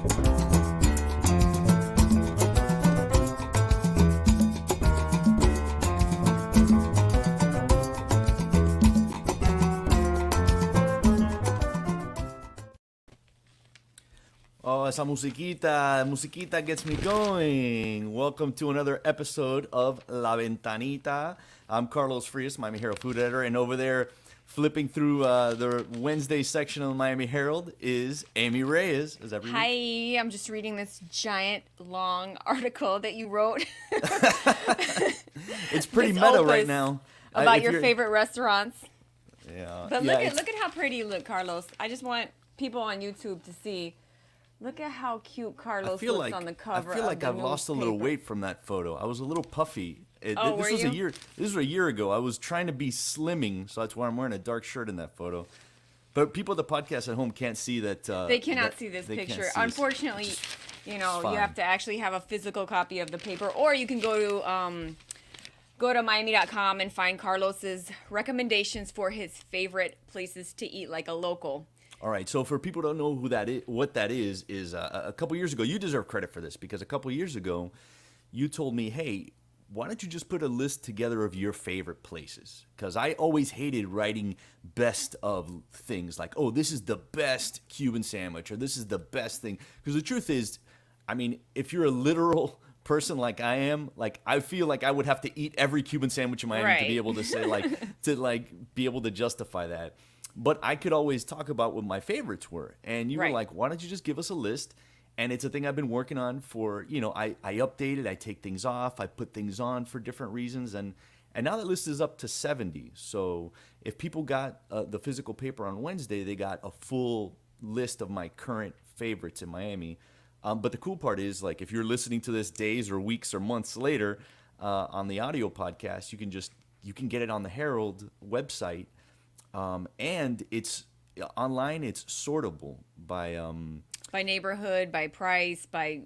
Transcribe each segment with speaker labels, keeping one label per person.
Speaker 1: Oh, esa musiquita gets me going. Welcome to another episode of La Ventanita. I'm Carlos Frias, Miami Herald food editor, and over there, flipping through the Wednesday section of the Miami Herald is Amy Reyes. Is that
Speaker 2: Hi, I'm just reading this giant, long article that you wrote.
Speaker 1: It's pretty meta right now.
Speaker 2: About your favorite restaurants.
Speaker 1: Yeah.
Speaker 2: But look at how pretty you look, Carlos. I just want people on YouTube to see. Look at how cute Carlos looks on the cover.
Speaker 1: I feel like
Speaker 2: I've
Speaker 1: lost a little weight from that photo. I was a little puffy.
Speaker 2: This
Speaker 1: was a year ago. I was trying to be slimming, so that's why I'm wearing a dark shirt in that photo. But people at the podcast at home can't see that.
Speaker 2: They cannot see this picture. Unfortunately, you have to actually have a physical copy of the paper, or you can go to Miami.com and find Carlos's recommendations for his favorite places to eat, like a local.
Speaker 1: All right, so for people who don't know what that is a couple years ago, you deserve credit for this, because a couple years ago, you told me, hey, why don't you just put a list together of your favorite places? Because I always hated writing best of things like, oh, this is the best Cuban sandwich, or this is the best thing. Because the truth is, I mean, if you're a literal person like I am, like, I feel like I would have to eat every Cuban sandwich in Miami to be able to say, be able to justify that. But I could always talk about what my favorites were. And you were like, why don't you just give us a list? And it's a thing I've been working on for, I update it, I take things off, I put things on for different reasons. And now that list is up to 70. So if people got the physical paper on Wednesday, they got a full list of my current favorites in Miami. But the cool part is, like, if you're listening to this days or weeks or months later on the audio podcast, you can get it on the Herald website. And it's online. It's sortable by
Speaker 2: neighborhood, by price, by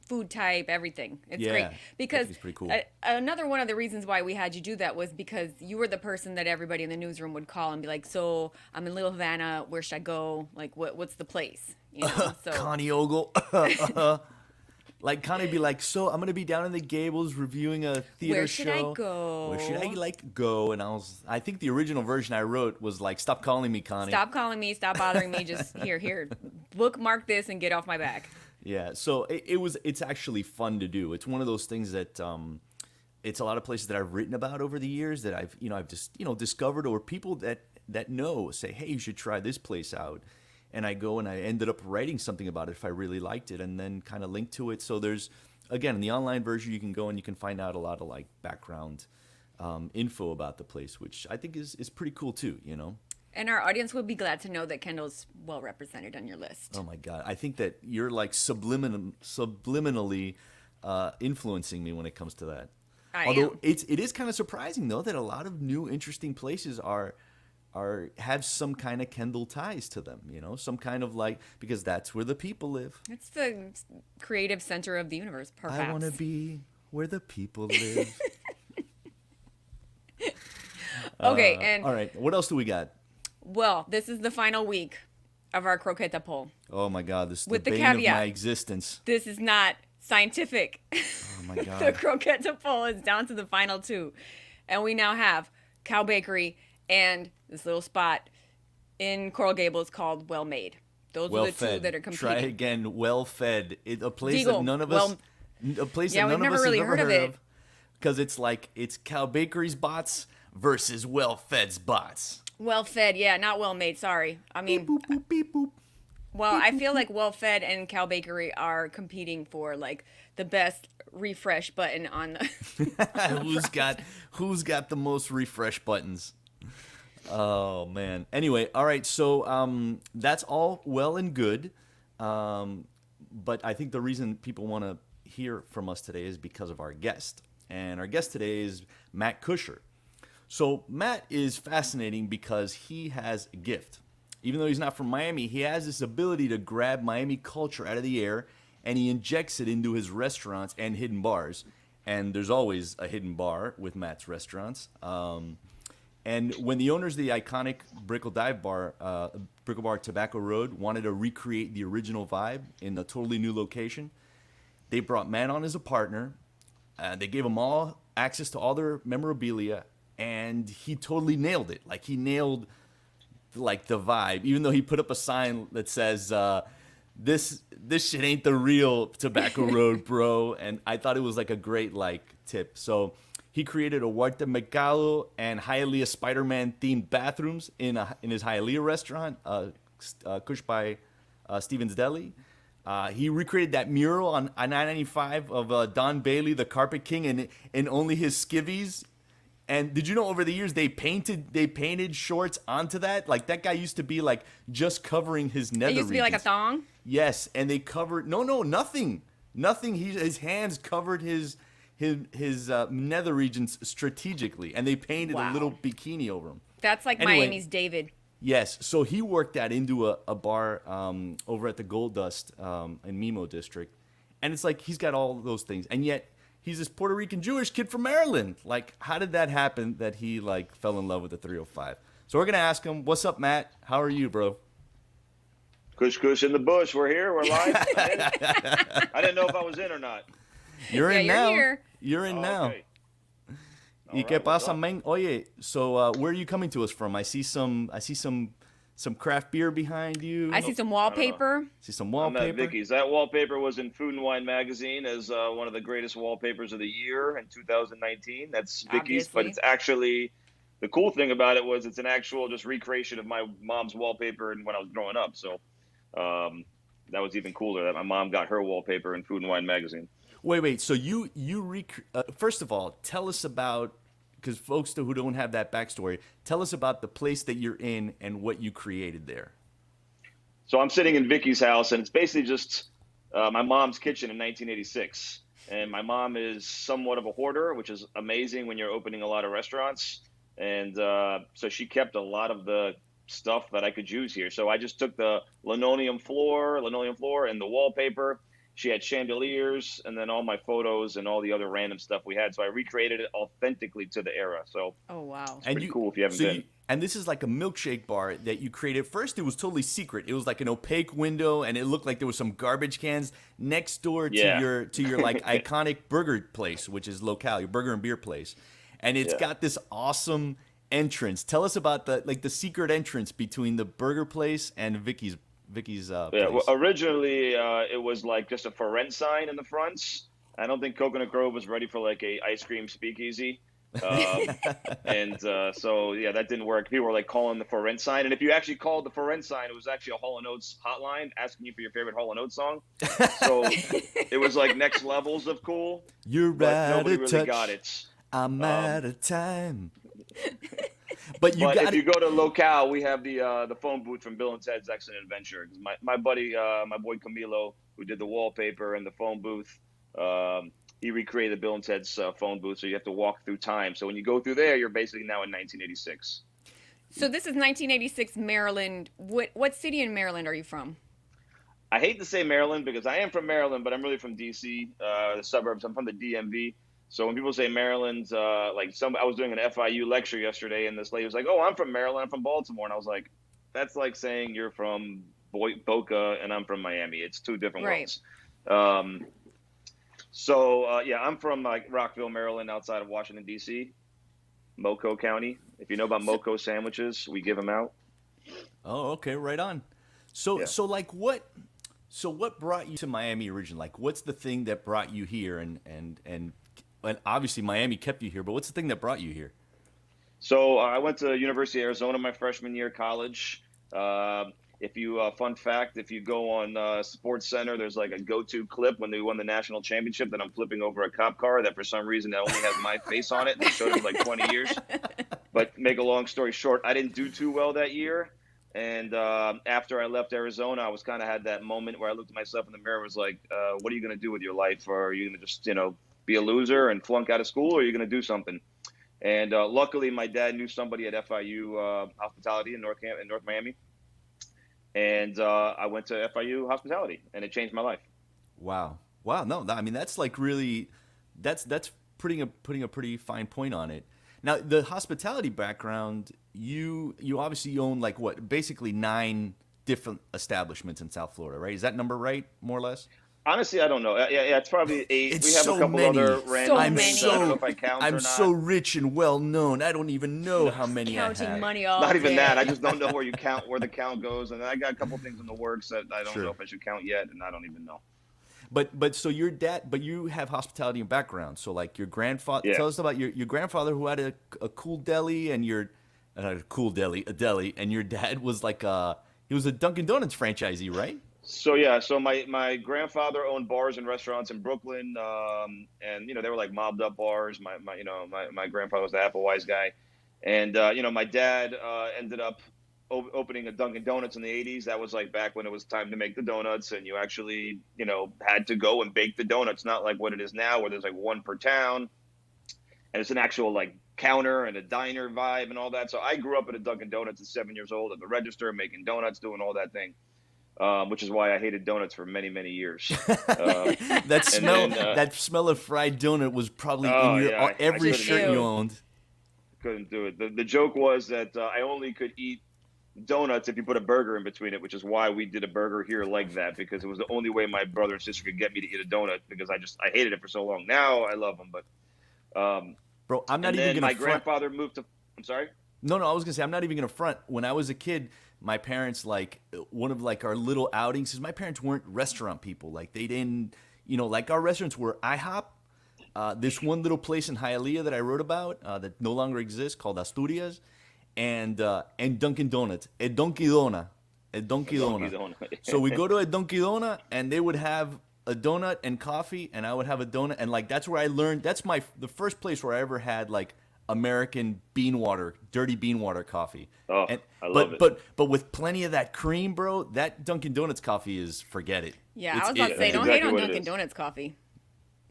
Speaker 2: food type, everything. It's great because it's pretty cool. Another one of the reasons why we had you do that was because you were the person that everybody in the newsroom would call and be like, "So I'm in Little Havana. Where should I go? Like, what's the place?" So
Speaker 1: Connie Ogle. Like, Connie be like, so I'm going to be down in the Gables reviewing a theater show.
Speaker 2: Where should I go?
Speaker 1: Where should I, go? And I think the original version I wrote was like, stop calling me, Connie.
Speaker 2: Stop calling me. Stop bothering me. Just here, bookmark this and get off my back.
Speaker 1: Yeah. So it's actually fun to do. It's one of those things that, it's a lot of places that I've written about over the years that I've just, discovered, or people that know say, hey, you should try this place out. And I go and I ended up writing something about it if I really liked it, and then kind of link to it. So there's, again, in the online version, you can go and you can find out a lot of like background info about the place, which I think is pretty cool too,
Speaker 2: And our audience would be glad to know that Kendall's well represented on your list.
Speaker 1: Oh my God. I think that you're like subliminally influencing me when it comes to that. Although it is kind of surprising though that a lot of new interesting places have some kind of Kendall ties to them, some kind of because that's where the people live.
Speaker 2: It's the creative center of the universe, perhaps.
Speaker 1: I want to be where the people live.
Speaker 2: Okay, and
Speaker 1: all right, what else do we got?
Speaker 2: Well, this is the final week of our croqueta poll.
Speaker 1: Oh my God, this is
Speaker 2: with
Speaker 1: the bane of my existence.
Speaker 2: This is not scientific.
Speaker 1: Oh my God.
Speaker 2: The croqueta poll is down to the final two, and we now have Cow Bakery and this little spot in Coral Gables called Well Made. Those are the two that are competing.
Speaker 1: Try again, Well Fed. A place that none of us have
Speaker 2: never really heard of it.
Speaker 1: Because it's Cow Bakery's bots versus Well Fed's bots.
Speaker 2: Well Fed, yeah, not Well Made, sorry. I mean,
Speaker 1: beep, boop, boop, beep, boop.
Speaker 2: Well, I feel like Well Fed and Cow Bakery are competing for the best refresh button on the
Speaker 1: who's got the most refresh buttons? Oh man. Anyway, all right. So that's all well and good, but I think the reason people want to hear from us today is because of our guest, and our guest today is Matt Kuscher. So Matt is fascinating because he has a gift. Even though he's not from Miami, he has this ability to grab Miami culture out of the air, and he injects it into his restaurants and hidden bars. And there's always a hidden bar with Matt's restaurants. And when the owners of the iconic Brickell Bar Tobacco Road wanted to recreate the original vibe in a totally new location, they brought Matt on as a partner. They gave him all access to all their memorabilia, and he totally nailed it. Like, he nailed like the vibe, even though he put up a sign that says, this shit ain't the real Tobacco Road, bro. And I thought it was like a great like tip. So he created a Huerta Mercado and Hialeah Spider-Man themed bathrooms in his Hialeah restaurant, Kush by Stevens Deli. He recreated that mural on I-95 of Don Bailey, the Carpet King, and only his skivvies. And did you know over the years they painted shorts onto that? Like, that guy used to be like just covering his nether regions.
Speaker 2: It used to be like a thong?
Speaker 1: Yes, and they covered nothing. His hands covered his nether regions strategically, and they painted a little bikini over him.
Speaker 2: That's like anyway, Miami's David.
Speaker 1: Yes, so he worked that into a bar over at the Gold Dust in Mimo District, and it's like he's got all those things, and yet he's this Puerto Rican Jewish kid from Maryland. Like, how did that happen that he like fell in love with the 305? So we're gonna ask him. What's up, Matt? How are you, bro?
Speaker 3: Kush in the bush. We're here. We're live. I didn't know if I was in or not.
Speaker 1: You're in now.
Speaker 2: Here.
Speaker 1: You're in now.
Speaker 3: Okay.
Speaker 1: ¿Y qué pasa, man? Oye, so where are you coming to us from? I see some craft beer behind you.
Speaker 2: I see some wallpaper.
Speaker 1: See some wallpaper.
Speaker 3: I'm at Vicky's. That wallpaper was in Food and Wine magazine as one of the greatest wallpapers of the year in 2019. That's Vicky's,
Speaker 2: Obviously.
Speaker 3: but it's actually, the cool thing about it was it's an actual just recreation of my mom's wallpaper and when I was growing up. So that was even cooler that my mom got her wallpaper in Food and Wine magazine.
Speaker 1: Wait. So first of all, tell us about, because folks who don't have that backstory, tell us about the place that you're in and what you created there.
Speaker 3: So I'm sitting in Vicky's house, and it's basically just my mom's kitchen in 1986. And my mom is somewhat of a hoarder, which is amazing when you're opening a lot of restaurants. And so she kept a lot of the stuff that I could use here. So I just took the linoleum floor and the wallpaper. She had chandeliers and then all my photos and all the other random stuff we had. So I recreated it authentically to the era. So
Speaker 2: oh wow,
Speaker 3: it's pretty cool if you haven't been.
Speaker 1: And this is like a milkshake bar that you created. First, it was totally secret. It was like an opaque window, and it looked like there was some garbage cans next door to your like iconic burger place, which is Locale, your burger and beer place. And it's got this awesome entrance. Tell us about the secret entrance between the burger place and Vicky's place.
Speaker 3: Well, originally it was like just a for rent sign in the front. I don't think Coconut Grove was ready for like a ice cream speakeasy. And so that didn't work. People were like calling the for rent sign, and if you actually called the for rent sign, it was actually a Hall & Oates hotline asking you for your favorite Hall & Oates song. So it was like next levels of cool.
Speaker 1: You're
Speaker 3: but nobody
Speaker 1: out of
Speaker 3: really
Speaker 1: touch.
Speaker 3: got it.
Speaker 1: I'm out of time.
Speaker 3: But if you go to Locale, we have the phone booth from Bill and Ted's Excellent Adventure. My buddy, my boy Camilo, who did the wallpaper and the phone booth, he recreated Bill and Ted's phone booth. So you have to walk through time. So when you go through there, you're basically now in 1986.
Speaker 2: So this is 1986 Maryland. What city in Maryland are you from?
Speaker 3: I hate to say Maryland because I am from Maryland, but I'm really from D.C., the suburbs. I'm from the DMV. So when people say Maryland, I was doing an FIU lecture yesterday, and this lady was like, "Oh, I'm from Maryland. I'm from Baltimore," and I was like, "That's like saying you're from Boca and I'm from Miami. It's two different worlds." I'm from like Rockville, Maryland, outside of Washington D.C., Moco County. If you know about Moco sandwiches, we give them out.
Speaker 1: Oh, okay, right on. So what brought you to Miami originally? Like, what's the thing that brought you here and obviously Miami kept you here, but what's the thing that brought you here?
Speaker 3: So I went to University of Arizona my freshman year of college. Fun fact, if you go on Sports Center, there's like a go-to clip when they won the national championship that I'm flipping over a cop car that for some reason that only has my face on it. And they showed it for like 20 years. But make a long story short, I didn't do too well that year. And after I left Arizona, I was kind of had that moment where I looked at myself in the mirror and was like, what are you going to do with your life? Or are you going to just, be a loser and flunk out of school, or are you going to do something? And luckily, my dad knew somebody at FIU Hospitality in North Miami, and I went to FIU Hospitality, and it changed my life.
Speaker 1: Wow. No, I mean that's like really, that's putting a pretty fine point on it. Now, the hospitality background, you obviously own like what, basically 9 different establishments in South Florida, right? Is that number right, more or less?
Speaker 3: Honestly, I don't know. Yeah, it's probably 8.
Speaker 1: It's
Speaker 3: We have
Speaker 1: so
Speaker 3: a couple
Speaker 1: many.
Speaker 3: other random
Speaker 2: I'm
Speaker 3: things. I don't know if I count or
Speaker 1: I'm
Speaker 3: not.
Speaker 1: so rich and well known. I don't even know how many I
Speaker 2: Counting
Speaker 1: have.
Speaker 2: money all
Speaker 3: Not even
Speaker 2: day.
Speaker 3: that. I just don't know where the count goes, and I got a couple things in the works that I don't
Speaker 1: Sure.
Speaker 3: know if I should count yet, and I don't even know.
Speaker 1: But so your dad, but you have hospitality and background. So like your grandfather,
Speaker 3: Yeah.
Speaker 1: tell us about your grandfather who had a cool deli, and your a deli, and your dad was like he was a Dunkin' Donuts franchisee, right?
Speaker 3: So my grandfather owned bars and restaurants in Brooklyn, and they were like mobbed up bars. My grandfather was the Applewise guy, and my dad ended up opening a Dunkin' Donuts in the 80s. That was like back when it was time to make the donuts, and you actually had to go and bake the donuts, not like what it is now where there's like one per town, and it's an actual like counter and a diner vibe and all that. So I grew up at a Dunkin' Donuts at 7 years old at the register, making donuts, doing all that thing. Which is why I hated donuts for many, many years.
Speaker 1: That smell of fried donut was probably
Speaker 3: Oh,
Speaker 1: in your
Speaker 3: yeah, I
Speaker 1: every
Speaker 3: couldn't
Speaker 1: shirt
Speaker 2: do
Speaker 1: you
Speaker 2: it.
Speaker 1: owned.
Speaker 3: Couldn't do it. The joke was that I only could eat donuts if you put a burger in between it, which is why we did a burger here like that, because it was the only way my brother and sister could get me to eat a donut, because I hated it for so long. Now I love them, but
Speaker 1: Bro, I'm not
Speaker 3: and
Speaker 1: even
Speaker 3: then
Speaker 1: gonna
Speaker 3: my
Speaker 1: front.
Speaker 3: grandfather moved to. I'm sorry.
Speaker 1: No, I was gonna say I'm not even gonna front. When I was a kid, my parents, like one of like our little outings, because my parents weren't restaurant people. Like they didn't, like our restaurants were IHOP. This one little place in Hialeah that I wrote about that no longer exists called Asturias, and Dunkin' Donuts, a Donkey Dona. So we go to a Donkey Dona, and they would have a donut and coffee, and I would have a donut, and like that's where I learned. That's the first place where I ever had like American dirty bean water coffee.
Speaker 3: Oh,
Speaker 1: and,
Speaker 3: I love it.
Speaker 1: But with plenty of that cream, bro, that Dunkin' Donuts coffee is forget it.
Speaker 2: Yeah,
Speaker 1: It's-
Speaker 2: I was about to say,
Speaker 3: that's
Speaker 2: don't
Speaker 3: exactly
Speaker 2: hate on
Speaker 3: what it
Speaker 2: Dunkin'
Speaker 3: is.
Speaker 2: Donuts coffee.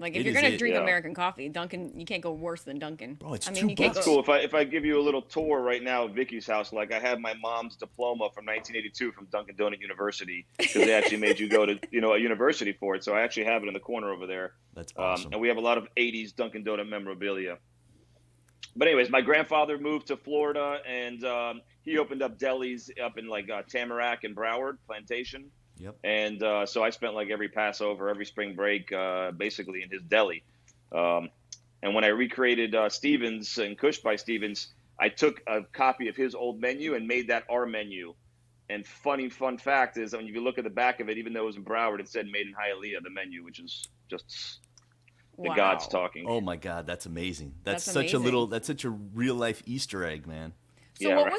Speaker 2: Like, if
Speaker 1: It
Speaker 2: you're
Speaker 1: is
Speaker 2: gonna
Speaker 1: it,
Speaker 2: drink
Speaker 3: yeah.
Speaker 2: American coffee, Dunkin', you can't go worse than Dunkin'.
Speaker 1: Bro, it's
Speaker 2: I
Speaker 1: $2.
Speaker 2: mean, you can't
Speaker 3: That's
Speaker 2: go.
Speaker 3: cool. If I give you a little tour right now of Vicky's house, like I have my mom's diploma from 1982 from Dunkin' Donut University, because they actually made you go to a university for it. So I actually have it in the corner over there.
Speaker 1: That's awesome.
Speaker 3: And we have a lot of 80s Dunkin' Donut memorabilia. But anyways, my grandfather moved to Florida, and he opened up delis up in like Tamarack and Broward Plantation.
Speaker 1: Yep.
Speaker 3: And so I spent like every Passover, every spring break, basically in his deli. And when I recreated Stevens and Kush by Stevens, I took a copy of his old menu and made that our menu. And fun fact is, when you look at the back of it, even though it was in Broward, it said "Made in Hialeah," the menu, which is just the
Speaker 2: Wow.
Speaker 3: gods talking.
Speaker 1: Oh my God, that's amazing. That's
Speaker 2: That's
Speaker 1: such
Speaker 2: amazing.
Speaker 1: that's such a real life Easter egg, man.
Speaker 2: So
Speaker 3: Yeah,
Speaker 2: what
Speaker 3: right.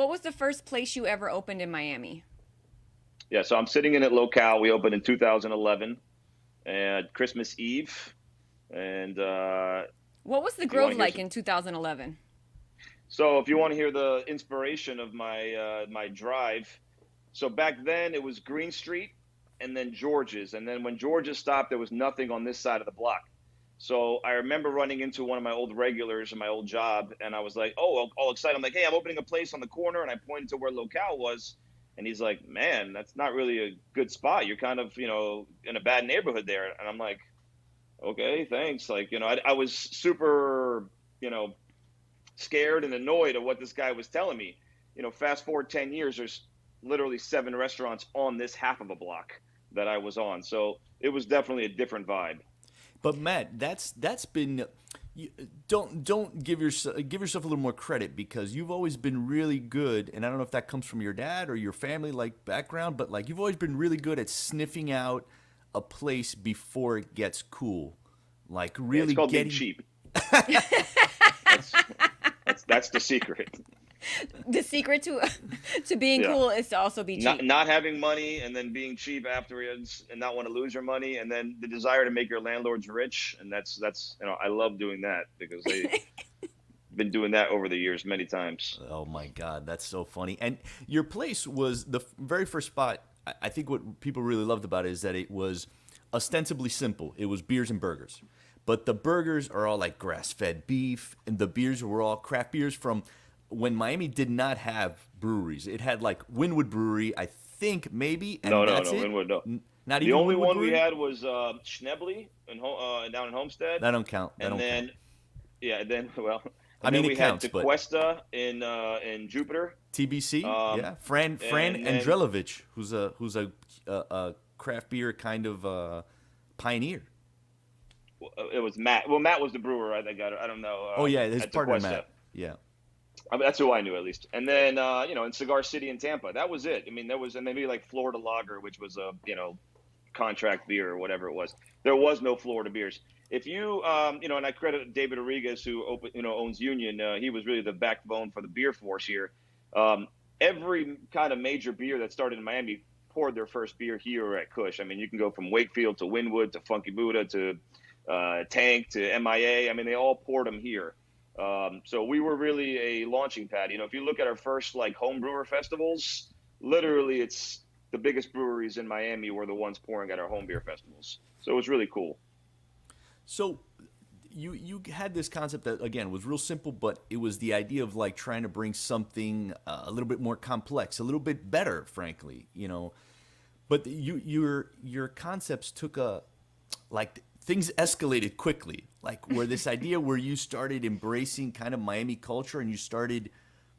Speaker 2: was the first place you ever opened in Miami?
Speaker 3: Yeah, so I'm sitting in at Locale. We opened in 2011, and Christmas Eve, and
Speaker 2: What was the
Speaker 3: you wanna
Speaker 2: growth
Speaker 3: hear
Speaker 2: like
Speaker 3: some-
Speaker 2: in 2011?
Speaker 3: so if you want to hear the inspiration of my drive, so back then it was Green Street and then George's, and then when George's stopped, there was nothing on this side of the block. So I remember running into one of my old regulars in my old job, and I was like, oh, all excited. I'm like, hey, I'm opening a place on the corner, and I pointed to where Locale was, and he's like, man, that's not really a good spot. You're kind of, in a bad neighborhood there. And I'm like, okay, thanks. Like, I was super, scared and annoyed at what this guy was telling me. Fast forward 10 years, there's literally 7 restaurants on this half of a block that I was on. So it was definitely a different vibe.
Speaker 1: But Matt, that's been don't give yourself a little more credit, because you've always been really good, and I don't know if that comes from your dad or your family like background, but like you've always been really good at sniffing out a place before it gets cool. Like really
Speaker 3: It's called
Speaker 1: getting
Speaker 3: being cheap. That's the secret.
Speaker 2: The secret to being
Speaker 3: Yeah.
Speaker 2: cool is to also be cheap.
Speaker 3: Not having money and then being cheap afterwards and not want to lose your money, and then the desire to make your landlords rich. And that's I love doing that, because they've been doing that over the years many times.
Speaker 1: Oh my God, that's so funny. And your place was the very first spot. I think what people really loved about it is that it was ostensibly simple. It was beers and burgers. But the burgers are all like grass-fed beef, and the beers were all craft beers from when Miami did not have breweries. It had like Wynwood Brewery, I think, maybe, and
Speaker 3: No,
Speaker 1: that's it.
Speaker 3: Wynwood, no.
Speaker 1: Not
Speaker 3: The
Speaker 1: even
Speaker 3: only
Speaker 1: Wynwood
Speaker 3: one
Speaker 1: Brewery?
Speaker 3: we had was Schnebley down in Homestead.
Speaker 1: That don't count. That
Speaker 3: and
Speaker 1: don't
Speaker 3: then,
Speaker 1: count.
Speaker 3: yeah, then
Speaker 1: I mean, it counts, but
Speaker 3: DeQuesta in Jupiter.
Speaker 1: TBC, yeah. Fran Andrelovich, who's a craft beer kind of pioneer.
Speaker 3: It was Matt. Well, Matt was the brewer. I think. I don't know.
Speaker 1: Oh yeah, his partner
Speaker 3: DeQuesta.
Speaker 1: Matt. Yeah.
Speaker 3: I mean, that's who I knew at least. And then in Cigar City in Tampa, that was it. I mean, there was and maybe like Florida Lager, which was a contract beer or whatever it was. There was no Florida beers. If you and I credit David Arriguez, who owns Union. He was really the backbone for the beer force here. Every kind of major beer that started in Miami poured their first beer here at Kush. I mean, you can go from Wakefield to Wynwood to Funky Buddha to Tank to MIA. I mean, they all poured them here. So we were really a launching pad. If you look at our first like home brewer festivals, literally it's the biggest breweries in Miami were the ones pouring at our home beer festivals. So it was really cool.
Speaker 1: So you had this concept that, again, was real simple, but it was the idea of like trying to bring something a little bit more complex, a little bit better, frankly, But your concepts took things escalated quickly, like where this idea where you started embracing kind of Miami culture and you started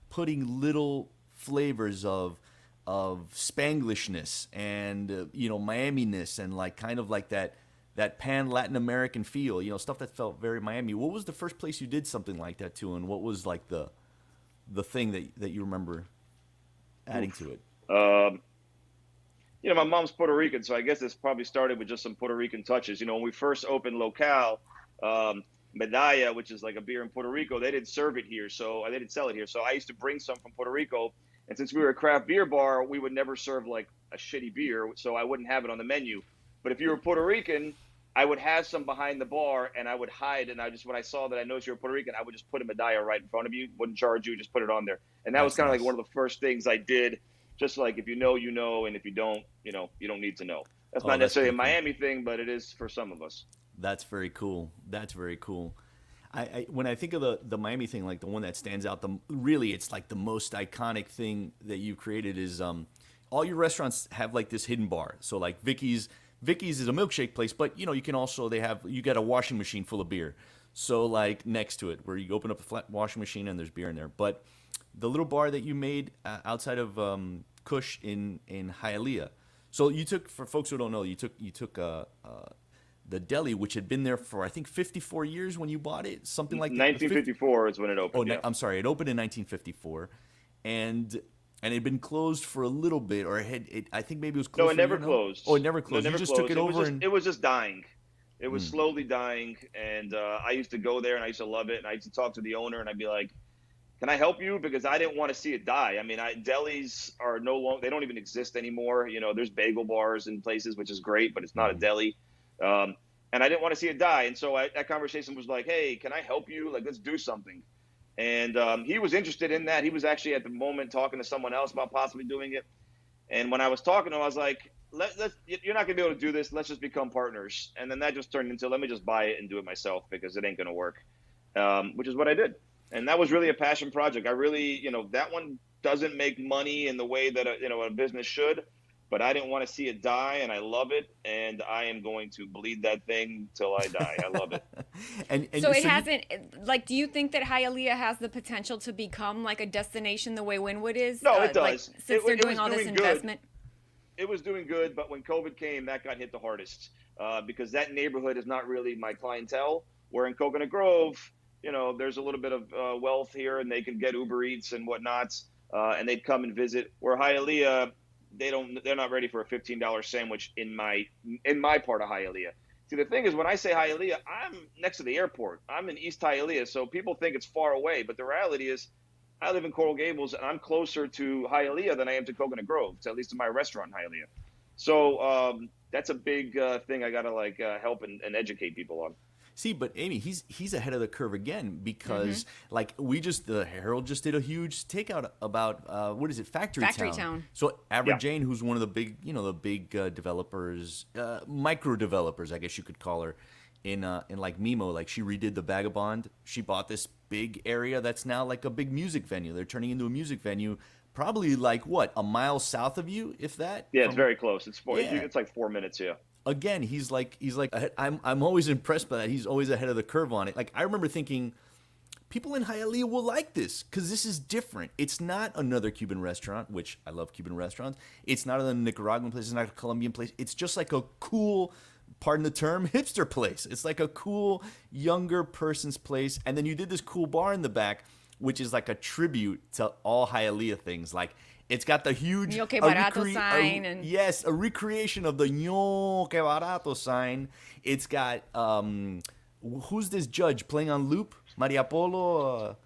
Speaker 1: putting little flavors of Spanglishness and Miami-ness and like kind of like that pan Latin American feel, stuff that felt very Miami. What was the first place you did something like that to, and what was like the thing that you remember adding to it?
Speaker 3: My mom's Puerto Rican, so I guess this probably started with just some Puerto Rican touches. When we first opened Locale, Medalla, which is like a beer in Puerto Rico, they didn't serve it here, so they didn't sell it here. So I used to bring some from Puerto Rico, and since we were a craft beer bar, we would never serve like a shitty beer, so I wouldn't have it on the menu. But if you were Puerto Rican, I would have some behind the bar, and I would hide. And when I saw that I noticed you were Puerto Rican, I would just put a Medalla right in front of you, wouldn't charge you, just put it on there. And that was kind of like one of the first things I did. Just like if you know, and if you don't, you don't need to know. That's not necessarily a Miami thing, but it is for some of us.
Speaker 1: That's very cool. That's very cool. I when I think of the Miami thing, like the one that stands out, it's like the most iconic thing that you created is all your restaurants have like this hidden bar. So like Vicky's is a milkshake place, but you can also you got a washing machine full of beer. So like next to it, where you open up a flat washing machine and there's beer in there, but the little bar that you made outside of Kush in Hialeah. So you took, for folks who don't know, you took the deli, which had been there for I think 54 years when you bought it, something like
Speaker 3: 1954 is when it opened.
Speaker 1: Oh,
Speaker 3: yeah.
Speaker 1: I'm sorry, it opened in 1954, and it had been closed for a little bit, or I think maybe it was closed.
Speaker 3: No, it never closed.
Speaker 1: Oh, it never closed.
Speaker 3: No, it never
Speaker 1: you just
Speaker 3: closed.
Speaker 1: took it over,
Speaker 3: it was just dying. It was slowly dying, and I used to go there and I used to love it, and I used to talk to the owner and I'd be like, can I help you? Because I didn't want to see it die. I mean, delis are no longer, they don't even exist anymore. There's bagel bars in places, which is great, but it's not a deli. And I didn't want to see it die. And so that conversation was like, hey, can I help you? Like, let's do something. And he was interested in that. He was actually at the moment talking to someone else about possibly doing it. And when I was talking to him, I was like, you're not going to be able to do this. Let's just become partners. And then that just turned into, let me just buy it and do it myself because it ain't going to work, which is what I did. And that was really a passion project. I really, that one doesn't make money in the way that a business should, but I didn't want to see it die, and I love it, and I am going to bleed that thing till I die. I love it.
Speaker 1: and
Speaker 2: so it hasn't, like, do you think that Hialeah has the potential to become like a destination the way Wynwood is?
Speaker 3: No, it does.
Speaker 2: Like, since they're doing all this investment?
Speaker 3: It was doing good, but when COVID came, that got hit the hardest because that neighborhood is not really my clientele, where in Coconut Grove, there's a little bit of wealth here, and they can get Uber Eats and whatnot, and they'd come and visit. Where Hialeah, they're not ready for a $15 sandwich in my part of Hialeah. See, the thing is, when I say Hialeah, I'm next to the airport. I'm in East Hialeah, so people think it's far away, but the reality is, I live in Coral Gables, and I'm closer to Hialeah than I am to Coconut Grove, at least in my restaurant in Hialeah. So that's a big thing I gotta help and educate people on.
Speaker 1: See, but Amy, he's ahead of the curve again because like the Herald just did a huge takeout about what is it, Factory Town. So Abra Jane, who's one of the big developers, micro developers, I guess you could call her, in like Mimo, like she redid the Vagabond. She bought this big area that's now like a big music venue. They're turning into a music venue. Probably like a mile south of you, if that.
Speaker 3: Yeah, it's very close. It's like 4 minutes. Yeah.
Speaker 1: Again, he's like I'm always impressed by that. He's always ahead of the curve on it. Like I remember thinking people in Hialeah will like this because this is different. It's not another Cuban restaurant, which I love Cuban restaurants. It's not a Nicaraguan place. It's not a Colombian place. It's just like a cool, pardon the term, hipster place. It's like a cool, younger person's place. And then you did this cool bar in the back, which is like a tribute to all Hialeah things. Like, it's got the huge
Speaker 2: Ño que barato sign.
Speaker 1: Yes, a recreation of the Ño que barato sign. It's got, who's this judge playing on loop? Maria Polo?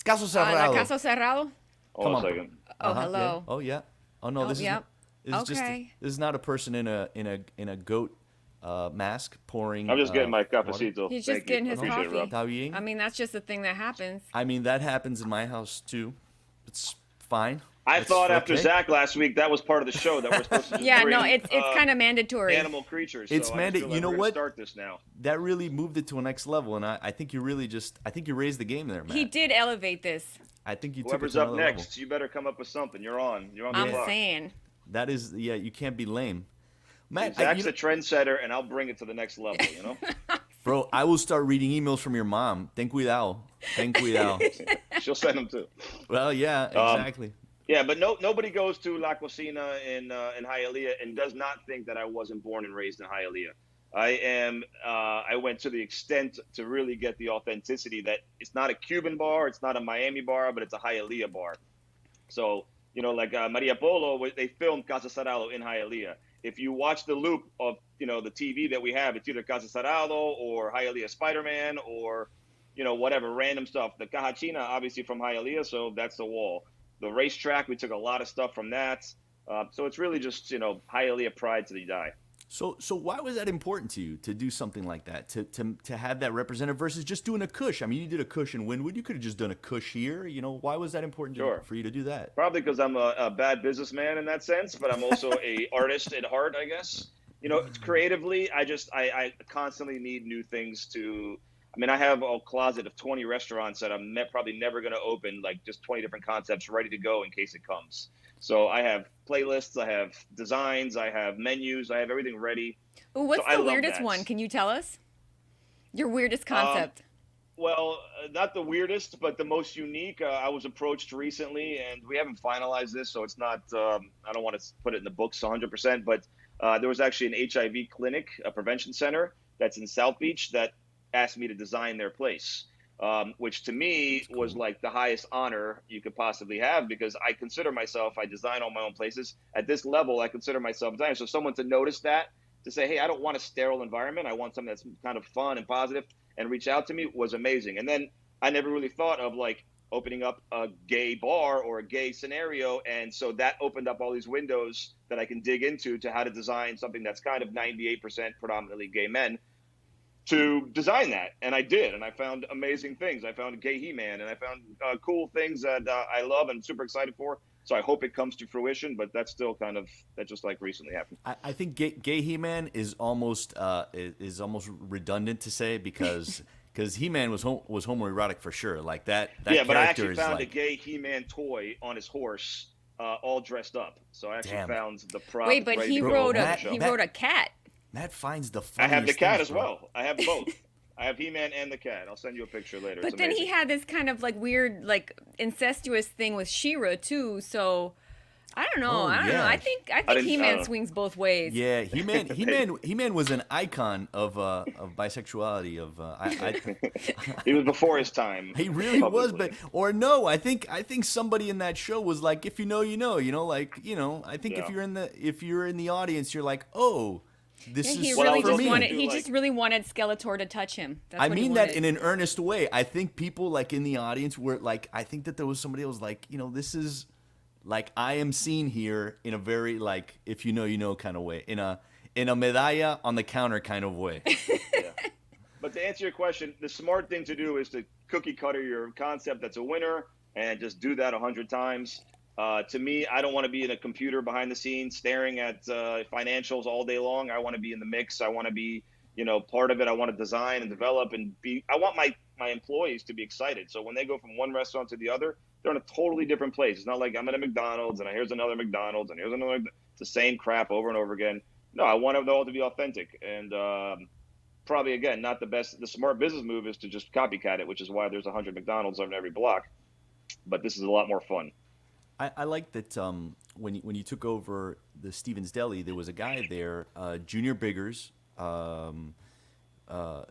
Speaker 1: Caso Cerrado.
Speaker 2: Caso Cerrado?
Speaker 3: Hold on a second.
Speaker 2: Oh, hello.
Speaker 1: Yeah. Oh, yeah. Oh, no, this
Speaker 2: yep.
Speaker 1: is just, this is not a person in a goat mask pouring.
Speaker 3: I'm just getting my cafecito.
Speaker 2: He's just getting his coffee.
Speaker 1: I
Speaker 2: mean, that's just the thing that happens.
Speaker 1: I mean, that happens in my house, too. It's fine.
Speaker 3: I thought after Zach last week, that was part of the show that we're supposed to just bring,
Speaker 2: it's kind of mandatory.
Speaker 3: Animal creatures.
Speaker 1: It's
Speaker 3: so
Speaker 1: mandatory. You know what?
Speaker 3: Start this now.
Speaker 1: That really moved it to a next level, and I think you really I think you raised the game there, Matt.
Speaker 2: He did elevate this.
Speaker 1: I think you
Speaker 3: Whoever's
Speaker 1: took it to
Speaker 3: up
Speaker 1: another
Speaker 3: next,
Speaker 1: level.
Speaker 3: you better come up with something. You're on the
Speaker 2: I'm
Speaker 3: clock.
Speaker 2: saying.
Speaker 1: That is, you can't be lame. Matt,
Speaker 3: Zach's a trendsetter, and I'll bring it to the next level, you know?
Speaker 1: Bro, I will start reading emails from your mom. Ten cuidado. Ten cuidado.
Speaker 3: She'll send them too.
Speaker 1: Well, yeah, exactly.
Speaker 3: Yeah, but nobody goes to La Cocina in Hialeah and does not think that I wasn't born and raised in Hialeah. I went to the extent to really get the authenticity that it's not a Cuban bar, it's not a Miami bar, but it's a Hialeah bar. So, like Maria Polo, they filmed Casa Cerrado in Hialeah. If you watch the loop of, the TV that we have, it's either Casa Cerrado or Hialeah Spider-Man or, whatever, random stuff. The Cajachina, obviously from Hialeah, so that's the wall. The racetrack, we took a lot of stuff from that. So it's really just, Hialeah pride to the die.
Speaker 1: So why was that important to you to do something like that, to have that represented versus just doing a Kush? I mean, you did a Kush in Wynwood. You could have just done a Kush here. Why was that important for you to do that?
Speaker 3: Probably because I'm a bad businessman in that sense, but I'm also a artist at heart, I guess. Creatively, I constantly need new things to. I mean, I have a closet of 20 restaurants that I'm probably never going to open, like just 20 different concepts ready to go in case it comes. So I have playlists, I have designs, I have menus, I have everything ready.
Speaker 2: Ooh, what's the weirdest one? Can you tell us? Your weirdest concept.
Speaker 3: Not the weirdest, but the most unique. I was approached recently, and we haven't finalized this, so it's not, I don't want to put it in the books 100%, but there was actually an HIV clinic, a prevention center that's in South Beach that asked me to design their place, which to me was like the highest honor you could possibly have, because I consider myself, I design all my own places. At this level, I consider myself a designer. So someone to notice that, to say, hey, I don't want a sterile environment. I want something that's kind of fun and positive, and reach out to me was amazing. And then I never really thought of like opening up a gay bar or a gay scenario. And so that opened up all these windows that I can dig into to how to design something that's kind of 98% predominantly gay men, to design that. And I did, and I found amazing things. I found a gay He-Man, and I found cool things that I love and super excited for. So I hope it comes to fruition, but that's still that just like recently happened.
Speaker 1: I think gay He-Man is almost redundant to say, because He-Man was homoerotic for sure. Like that
Speaker 3: yeah, but I
Speaker 1: character
Speaker 3: actually found
Speaker 1: like
Speaker 3: a gay He-Man toy on his horse, all dressed up. So I actually found the prop.
Speaker 2: Wait, but he wrote a cat.
Speaker 1: Matt finds the funniest
Speaker 3: I have the cat as
Speaker 1: bro.
Speaker 3: well. I have both. I have He-Man and the cat. I'll send you a picture later.
Speaker 2: But then he had this kind of like weird, like incestuous thing with She-Ra too. So I don't know. I don't know. I think He-Man swings both ways.
Speaker 1: Yeah, He-Man was an icon of bisexuality.
Speaker 3: He was before his time.
Speaker 1: He really was, I think somebody in that show was like, if you know, you know, I think if you're in the audience, you're like, oh.
Speaker 2: He just really wanted Skeletor to touch him. That's what he wanted.
Speaker 1: That in an earnest way. I think people like in the audience were like, I think that there was somebody else like, this is like, I am seen here in a very like, if you know, you know kind of way, in a medalla on the counter kind of way.
Speaker 3: Yeah. But to answer your question, the smart thing to do is to cookie cutter your concept that's a winner and just do that 100 times. To me, I don't want to be in a computer behind the scenes staring at financials all day long. I want to be in the mix. I want to be, part of it. I want to design and develop and I want my employees to be excited. So when they go from one restaurant to the other, they're in a totally different place. It's not like I'm at a McDonald's and here's another McDonald's and here's another. It's the same crap over and over again. No, I want them all to be authentic. And probably, again, not the best. The smart business move is to just copycat it, which is why there's 100 McDonald's on every block. But this is a lot more fun.
Speaker 1: I like that when you took over the Stevens Deli, there was a guy there, Junior Biggers. Did I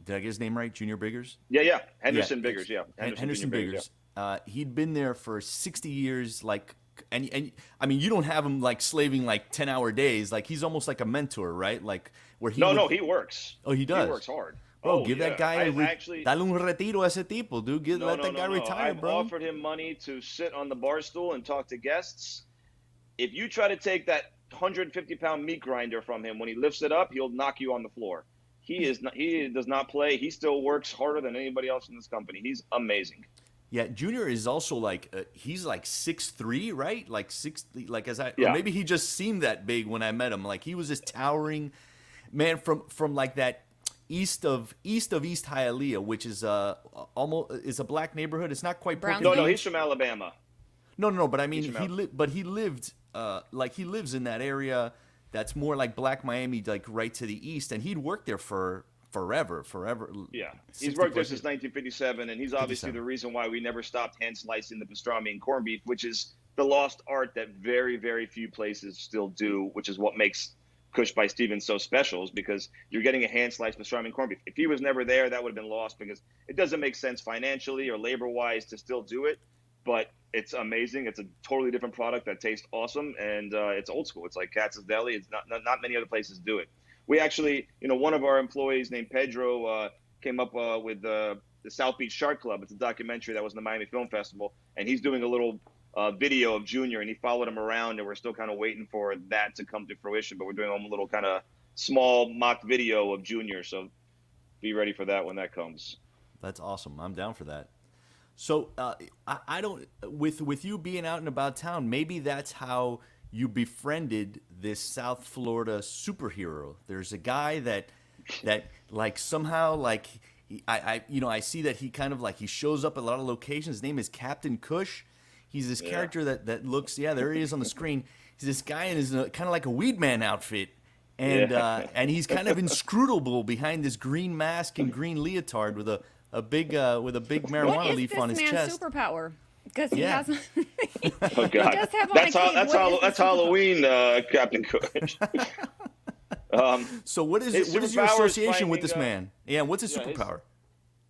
Speaker 1: get his name right? Junior Biggers?
Speaker 3: Yeah. Henderson Biggers, yeah.
Speaker 1: Henderson Biggers. Yeah. He'd been there for 60 years, like, and I mean, you don't have him like slaving like 10-hour days. Like, he's almost like a mentor, right? Like, where he
Speaker 3: No, he works.
Speaker 1: Oh, he does?
Speaker 3: He works hard.
Speaker 1: Bro, give that guy dale un retiro a ese tipo, dude. Let that guy retire,
Speaker 3: I've
Speaker 1: bro.
Speaker 3: offered him money to sit on the bar stool and talk to guests. If you try to take that 150-pound meat grinder from him, when he lifts it up, he'll knock you on the floor. He does not play. He still works harder than anybody else in this company. He's amazing.
Speaker 1: Yeah, Junior is also like he's like 6'3", right? Like
Speaker 3: Yeah.
Speaker 1: Or maybe he just seemed that big when I met him. Like, he was this towering man from like that east of East Hialeah, which is almost is a black neighborhood. It's not quite
Speaker 2: Brown.
Speaker 3: No, he's from Alabama.
Speaker 1: No, but I mean he lived he lives in that area that's more like Black Miami, like right to the east, and he'd worked there for forever.
Speaker 3: Yeah, he's worked there since 1957, and he's obviously the reason why we never stopped hand slicing the pastrami and corned beef, which is the lost art that very, very few places still do, which is what makes Kush by Stevens so special, is because you're getting a hand sliced pastrami and corned beef. If he was never there, that would have been lost, because it doesn't make sense financially or labor-wise to still do it, but it's amazing. It's a totally different product that tastes awesome, and it's old school. It's like Katz's Deli. It's not many other places do it. We actually, one of our employees named Pedro came up with the South Beach Shark Club. It's a documentary that was in the Miami Film Festival, and he's doing a little video of Junior, and he followed him around, and we're still kind of waiting for that to come to fruition, but we're doing a little kind of small mock video of Junior, so be ready for that when that comes.
Speaker 1: That's awesome. I'm down for that. So I don't, with you being out and about town, maybe that's how you befriended this South Florida superhero. There's a guy that like somehow like I see that he kind of like he shows up at a lot of locations. His name is Captain Kush. He's this character that looks, there he is on the screen. He's this guy in his kind of like a weed man outfit, and and he's kind of inscrutable behind this green mask and green leotard with a big marijuana leaf on his chest.
Speaker 2: What is this man's superpower? Because he has.
Speaker 3: Oh God, that's Halloween, Captain Kush.
Speaker 1: So what is your association with this man? Yeah, what's his superpower?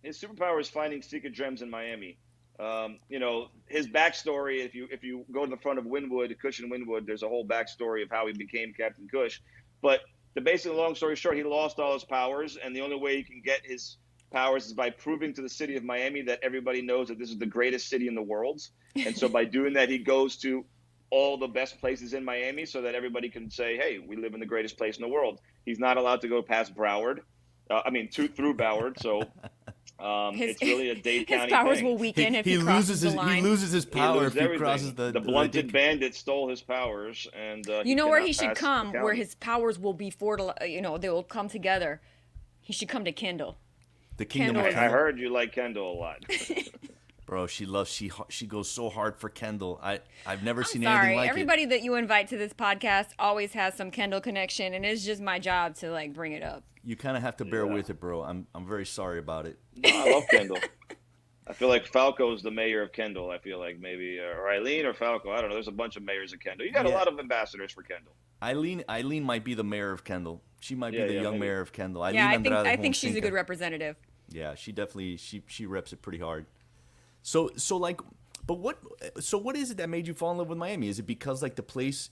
Speaker 3: His superpower is finding secret gems in Miami. His backstory, if you go to the front of Kush and Wynwood, there's a whole backstory of how he became Captain Kush. But the basic long story short, he lost all his powers, and the only way he can get his powers is by proving to the city of Miami that everybody knows that this is the greatest city in the world. And so by doing that, he goes to all the best places in Miami so that everybody can say, hey, we live in the greatest place in the world. He's not allowed to go past Broward. Through Broward. So it's really a Dade County
Speaker 2: his powers
Speaker 3: thing.
Speaker 2: will weaken if he crosses the line.
Speaker 1: He loses his power if he crosses
Speaker 3: the blunted bandit stole his powers, and
Speaker 2: where he should come, where his powers will be they will come together. He should come to Kendall.
Speaker 1: The kingdom
Speaker 2: Kendall.
Speaker 1: of Kendall.
Speaker 3: I heard you like Kendall a lot.
Speaker 1: Bro, she goes so hard for Kendall. I've never seen
Speaker 2: Sorry,
Speaker 1: anything like
Speaker 2: everybody that you invite to this podcast always has some Kendall connection, and it's just my job to like bring it up.
Speaker 1: You kind of have to bear with it, bro. I'm very sorry about it.
Speaker 3: No, I love Kendall. I feel like Falco's the mayor of Kendall. I feel like maybe or Eileen or Falco. I don't know. There's a bunch of mayors of Kendall. You got a lot of ambassadors for Kendall.
Speaker 1: Eileen might be the mayor of Kendall. She might be the young mayor of Kendall.
Speaker 2: I think she's a good representative.
Speaker 1: Yeah, she definitely she reps it pretty hard. So what is it that made you fall in love with Miami? Is it because like the place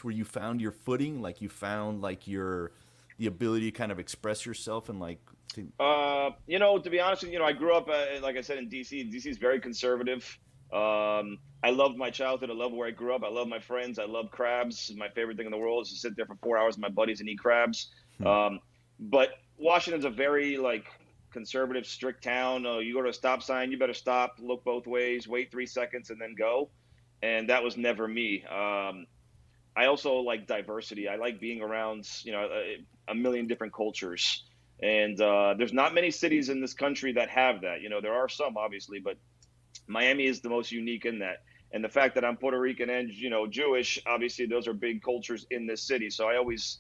Speaker 1: where you found your footing, like you found like the ability to kind of express yourself and like
Speaker 3: to be honest with you, I grew up like I said in DC. DC is very conservative. I loved my childhood. I love where I grew up. I love my friends. I love crabs. My favorite thing in the world is to sit there for 4 hours with my buddies and eat crabs. But Washington's a very like conservative, strict town. You go to a stop sign, you better stop, look both ways, wait 3 seconds, and then go. And that was never me. I also like diversity. I like being around, a million different cultures. And there's not many cities in this country that have that. There are some, obviously, but Miami is the most unique in that. And the fact that I'm Puerto Rican and, Jewish, obviously those are big cultures in this city. So I always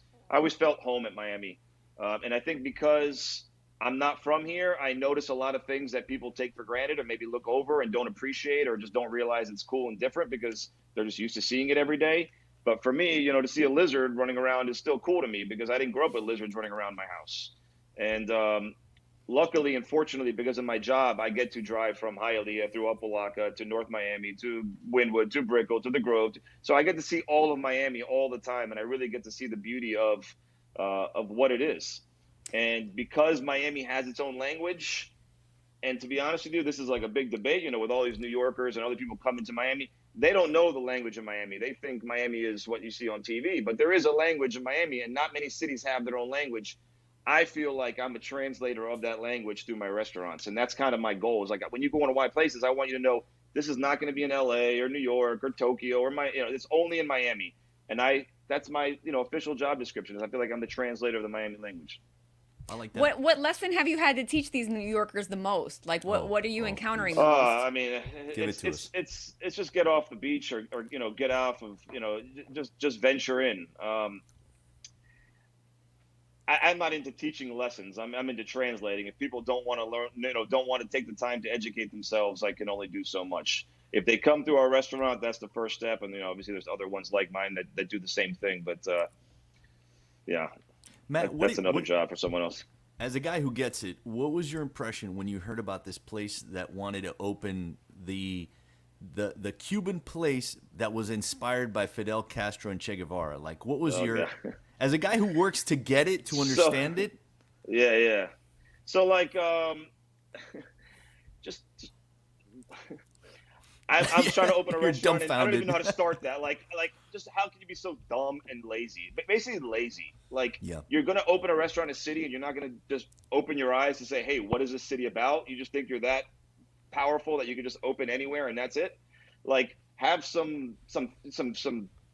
Speaker 3: felt home at Miami. And I think because I'm not from here, I notice a lot of things that people take for granted or maybe look over and don't appreciate or just don't realize it's cool and different because they're just used to seeing it every day. But for me, to see a lizard running around is still cool to me because I didn't grow up with lizards running around my house. And luckily and fortunately, because of my job, I get to drive from Hialeah through Opa-locka to North Miami to Wynwood to Brickell to the Grove. So I get to see all of Miami all the time, and I really get to see the beauty of what it is. And because Miami has its own language, and to be honest with you, this is like a big debate, with all these New Yorkers and other people coming to Miami. They don't know the language of Miami. They think Miami is what you see on TV, but there is a language in Miami, and not many cities have their own language. I feel like I'm a translator of that language through my restaurants, and that's kind of my goal. Is like when you go into wide places, I want you to know this is not going to be in LA or New York or Tokyo or it's only in Miami, and that's my official job description. Is I feel like I'm the translator of the Miami language.
Speaker 1: I like that.
Speaker 2: What lesson have you had to teach these New Yorkers the most? Like what are you encountering the most?
Speaker 3: I mean, it's just get off the beach or get off of just venture in. I'm not into teaching lessons. I'm into translating. If people don't want to learn, don't want to take the time to educate themselves, I can only do so much. If they come through our restaurant, that's the first step. And obviously there's other ones like mine that do the same thing. But yeah,
Speaker 1: Matt,
Speaker 3: that's another job for someone else.
Speaker 1: As a guy who gets it, what was your impression when you heard about this place that wanted to open the Cuban place that was inspired by Fidel Castro and Che Guevara? Like, what was as a guy who works to get it, to understand it?
Speaker 3: Yeah. So like, just I was trying to open a restaurant and I don't even know how to start that. Like, just how can you be so dumb and lazy? Basically lazy. Like, you're going to open a restaurant in a city and you're not going to just open your eyes to say, hey, what is this city about? You just think you're that powerful that you can just open anywhere and that's it. Like, have some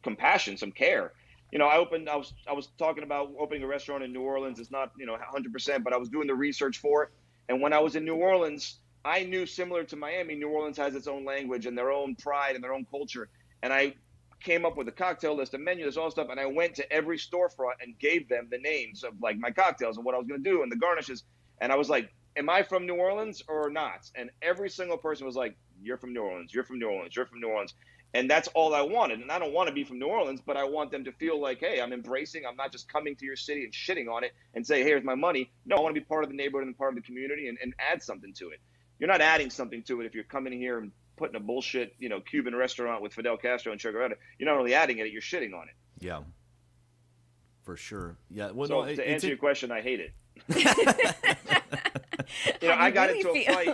Speaker 3: compassion, some care. I was talking about opening a restaurant in New Orleans. It's not, 100%, but I was doing the research for it. And when I was in New Orleans, I knew, similar to Miami, New Orleans has its own language and their own pride and their own culture. And I came up with a cocktail list, a menu, this all stuff. And I went to every storefront and gave them the names of like my cocktails and what I was going to do and the garnishes. And I was like, am I from New Orleans or not? And every single person was like, you're from New Orleans. You're from New Orleans. You're from New Orleans. And that's all I wanted. And I don't want to be from New Orleans, but I want them to feel like, hey, I'm embracing. I'm not just coming to your city and shitting on it and say, hey, here's my money. No, I want to be part of the neighborhood and part of the community and add something to it. You're not adding something to it if you're coming here and putting a bullshit, Cuban restaurant with Fidel Castro and Che Guevara. You're not only adding it, you're shitting on it.
Speaker 1: Yeah, for sure. Yeah. Well,
Speaker 3: so to answer your question, I hate it. I got into a fight.